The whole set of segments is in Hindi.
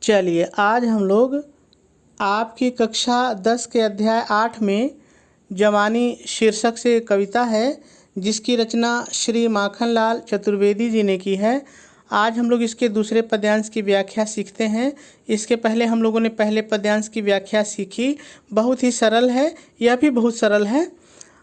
चलिए आज हम लोग आपकी कक्षा 10 के अध्याय 8 में जवानी शीर्षक से कविता है जिसकी रचना श्री माखनलाल चतुर्वेदी जी ने की है। आज हम लोग इसके दूसरे पद्यांश की व्याख्या सीखते हैं। इसके पहले हम लोगों ने पहले पद्यांश की व्याख्या सीखी, बहुत ही सरल है, यह भी बहुत सरल है।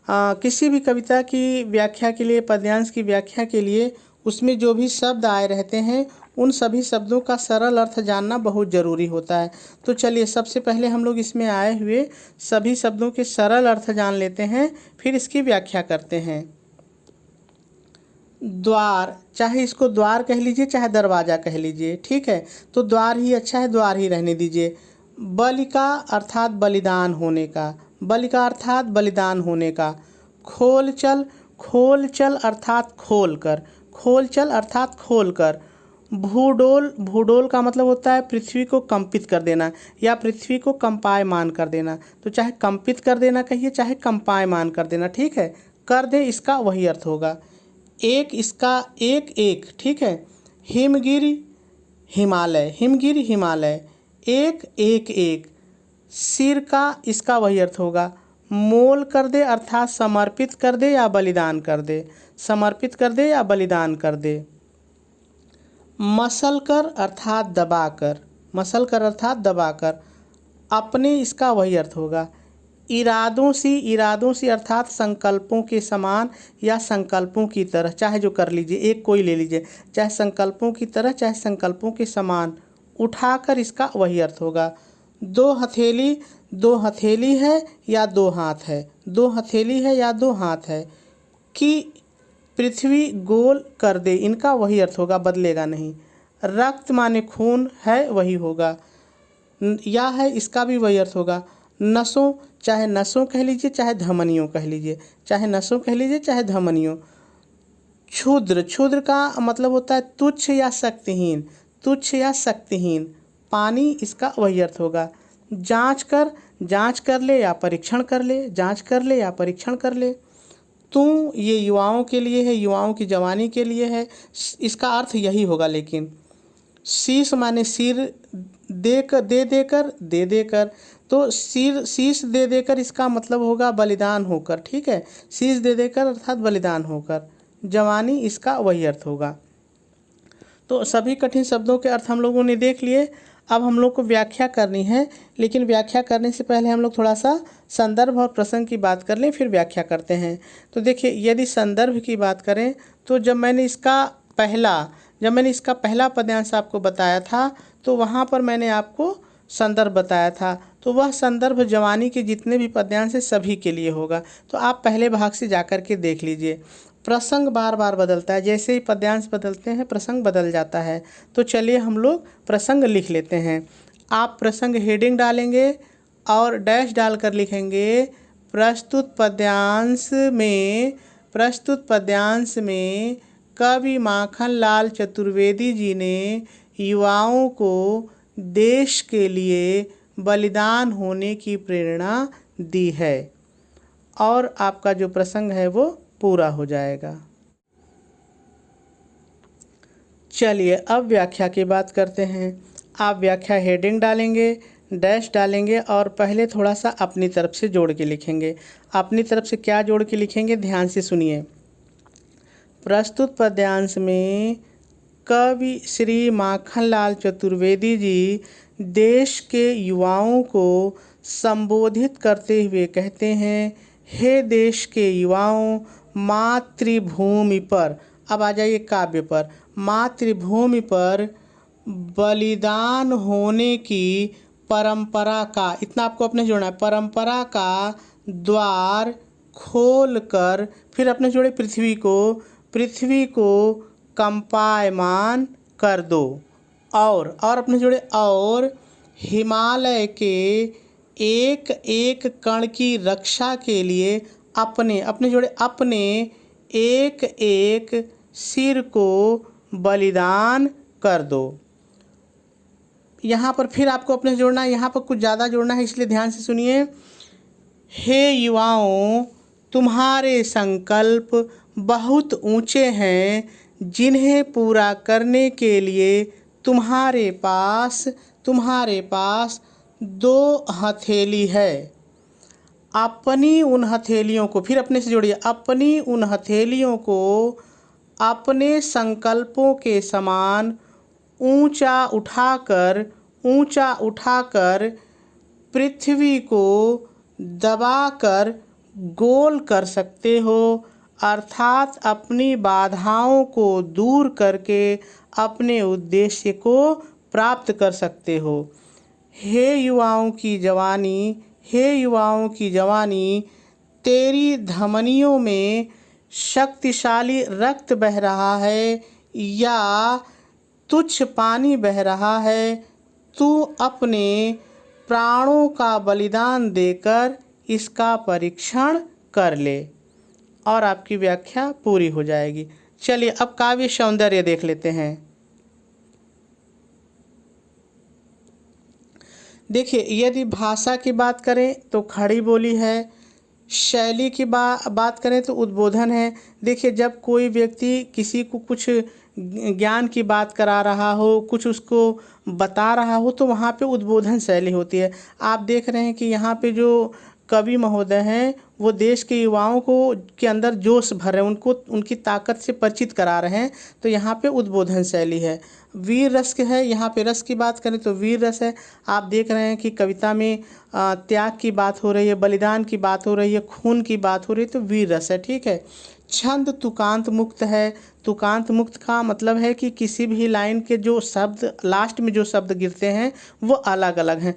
किसी भी कविता की व्याख्या के लिए, पद्यांश की व्याख्या के लिए उसमें जो भी शब्द आए रहते हैं उन सभी शब्दों का सरल अर्थ जानना बहुत ज़रूरी होता है। तो चलिए सबसे पहले हम लोग इसमें आए हुए सभी शब्दों के सरल अर्थ जान लेते हैं, फिर इसकी व्याख्या करते हैं। द्वार, चाहे इसको द्वार कह लीजिए चाहे दरवाज़ा कह लीजिए, ठीक है, तो द्वार ही अच्छा है, द्वार ही रहने दीजिए। बलिका अर्थात बलिदान होने का, बलिका अर्थात बलिदान होने का। खोल चल, खोल चल अर्थात खोल कर, खोल चल अर्थात खोल कर। भूडोल, भूडोल का मतलब होता है पृथ्वी को कंपित कर देना या पृथ्वी को कंपायमान कर देना, तो चाहे कंपित कर देना कहिए चाहे कंपायमान कर देना, ठीक है, कर दे इसका वही अर्थ होगा। एक, इसका एक एक, ठीक है। हिमगिरी हिमालय, हिमगिरी हिमालय, एक एक एक। सिर का इसका वही अर्थ होगा। मोल कर दे अर्थात समर्पित कर दे या बलिदान कर दे, समर्पित कर दे या बलिदान कर दे। मसल कर अर्थात दबा कर, मसल कर अर्थात दबा कर। अपने इसका वही अर्थ होगा। इरादों से अर्थात संकल्पों के समान या संकल्पों की तरह, चाहे जो कर लीजिए, एक कोई ले लीजिए, चाहे संकल्पों की तरह चाहे संकल्पों के समान। उठाकर इसका वही अर्थ होगा। दो हथेली, दो हथेली है या दो हाथ है, दो हथेली है या दो हाथ है। कि पृथ्वी गोल कर दे, इनका वही अर्थ होगा, बदलेगा नहीं। रक्त माने खून है वही होगा, या है इसका भी वही अर्थ होगा। नसों, चाहे नसों कह लीजिए चाहे धमनियों कह लीजिए, चाहे नसों कह लीजिए चाहे धमनियों। क्षुद्र, क्षुद्र का मतलब होता है तुच्छ या शक्तिहीन, तुच्छ या शक्तिहीन। पानी इसका वही अर्थ होगा। जांच कर, जांच कर ले या परीक्षण कर ले, जांच कर ले या परीक्षण कर ले। तू, ये युवाओं के लिए है, युवाओं की जवानी के लिए है, इसका अर्थ यही होगा। लेकिन शीश माने सिर, दे कर, दे देकर, दे देकर, तो सिर, शीश दे देकर इसका मतलब होगा बलिदान होकर, ठीक है, शीश दे देकर अर्थात बलिदान होकर। जवानी इसका वही अर्थ होगा। तो सभी कठिन शब्दों के अर्थ हम लोगों ने देख लिए। अब हम लोग को व्याख्या करनी है, लेकिन व्याख्या करने से पहले हम लोग थोड़ा सा संदर्भ और प्रसंग की बात कर लें, फिर व्याख्या करते हैं। तो देखिए, यदि संदर्भ की बात करें तो जब मैंने इसका पहला पद्यांश आपको बताया था तो वहाँ पर मैंने आपको संदर्भ बताया था, तो वह संदर्भ जवानी के जितने भी पद्यांश हैं सभी के लिए होगा। तो आप पहले भाग से जाकर के देख लीजिए। प्रसंग बार बार बदलता है, जैसे ही पद्यांश बदलते हैं प्रसंग बदल जाता है। तो चलिए हम लोग प्रसंग लिख लेते हैं। आप प्रसंग हेडिंग डालेंगे और डैश डालकर लिखेंगे प्रस्तुत पद्यांश में कवि माखनलाल चतुर्वेदी जी ने युवाओं को देश के लिए बलिदान होने की प्रेरणा दी है, और आपका जो प्रसंग है वो पूरा हो जाएगा। चलिए अब व्याख्या की बात करते हैं। आप व्याख्या हेडिंग डालेंगे, डैश डालेंगे और पहले थोड़ा सा अपनी तरफ से जोड़ के लिखेंगे। अपनी तरफ से क्या जोड़ के लिखेंगे, ध्यान से सुनिए। प्रस्तुत पद्यांश में कवि श्री माखनलाल चतुर्वेदी जी देश के युवाओं को संबोधित करते हुए कहते हैं, हे देश के युवाओं, मातृभूमि पर, अब आ जाइए काव्य पर, मातृभूमि पर बलिदान होने की परंपरा का, इतना आपको अपने जोड़ना है, परंपरा का द्वार खोल कर, फिर अपने जोड़े पृथ्वी को कंपायमान कर दो, और अपने जोड़े और हिमालय के एक एक कण की रक्षा के लिए अपने जोड़े अपने एक एक सिर को बलिदान कर दो। यहाँ पर फिर आपको अपने जोड़ना है, यहाँ पर कुछ ज़्यादा जोड़ना है, इसलिए ध्यान से सुनिए। हे युवाओं, तुम्हारे संकल्प बहुत ऊंचे हैं, जिन्हें पूरा करने के लिए तुम्हारे पास 2 हथेली है। अपनी उन हथेलियों को, फिर अपने से जोड़िए, अपनी उन हथेलियों को अपने संकल्पों के समान ऊंचा उठाकर पृथ्वी को दबाकर गोल कर सकते हो, अर्थात अपनी बाधाओं को दूर करके अपने उद्देश्य को प्राप्त कर सकते हो। हे युवाओं की जवानी, तेरी धमनियों में शक्तिशाली रक्त बह रहा है या तुच्छ पानी बह रहा है, तू अपने प्राणों का बलिदान देकर इसका परीक्षण कर ले। और आपकी व्याख्या पूरी हो जाएगी। चलिए अब काव्य सौंदर्य देख लेते हैं। देखिए, यदि भाषा की बात करें तो खड़ी बोली है, शैली की बात करें तो उद्बोधन है। देखिए, जब कोई व्यक्ति किसी को कुछ ज्ञान की बात करा रहा हो, कुछ उसको बता रहा हो, तो वहाँ पे उद्बोधन शैली होती है। आप देख रहे हैं कि यहाँ पे जो कवि महोदय हैं वो देश के युवाओं को के अंदर जोश भर रहे हैं, उनको उनकी ताकत से परिचित करा रहे हैं, तो यहाँ पे उद्बोधन शैली है। वीर रस है, यहाँ पे रस की बात करें तो वीर रस है। आप देख रहे हैं कि कविता में त्याग की बात हो रही है, बलिदान की बात हो रही है, खून की बात हो रही है, तो वीर रस है। ठीक है। छंद तुकांत मुक्त है। तुकांत मुक्त का मतलब है कि किसी भी लाइन के जो शब्द लास्ट में जो शब्द गिरते हैं वो अलग अलग हैं।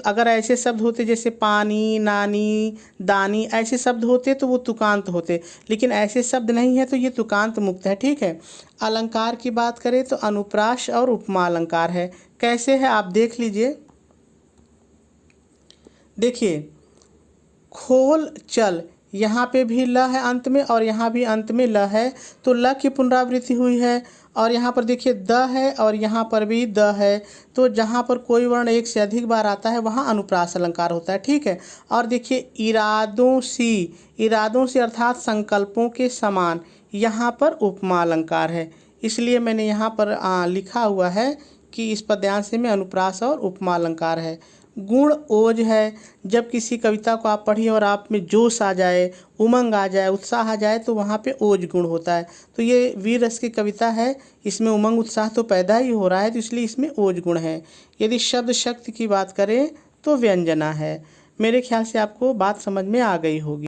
अगर ऐसे शब्द होते जैसे पानी, नानी, दानी, ऐसे शब्द होते तो वो तुकांत होते, लेकिन ऐसे शब्द नहीं है तो ये तुकांत मुक्त है। ठीक है। अलंकार की बात करें तो अनुप्रास और उपमा अलंकार है। कैसे है आप देख लीजिए। देखिए, खोल चल, यहाँ पे भी ल है अंत में और यहाँ भी अंत में ल है, तो ल की पुनरावृत्ति हुई है। और यहाँ पर देखिए द है और यहाँ पर भी द है, तो जहाँ पर कोई वर्ण एक से अधिक बार आता है वहाँ अनुप्रास अलंकार होता है। ठीक है। और देखिए इरादों से अर्थात संकल्पों के समान, यहाँ पर उपमा अलंकार है। इसलिए मैंने यहाँ पर लिखा हुआ है कि इस पद्यांश में अनुप्रास और उपमा अलंकार है। गुण ओज है, जब किसी कविता को आप पढ़िए और आप में जोश आ जाए, उमंग आ जाए, उत्साह आ जाए, तो वहाँ पे ओज गुण होता है। तो ये वीर रस की कविता है, इसमें उमंग उत्साह तो पैदा ही हो रहा है, तो इसलिए इसमें ओज गुण है। यदि शब्द शक्ति की बात करें तो व्यंजना है। मेरे ख्याल से आपको बात समझ में आ गई होगी।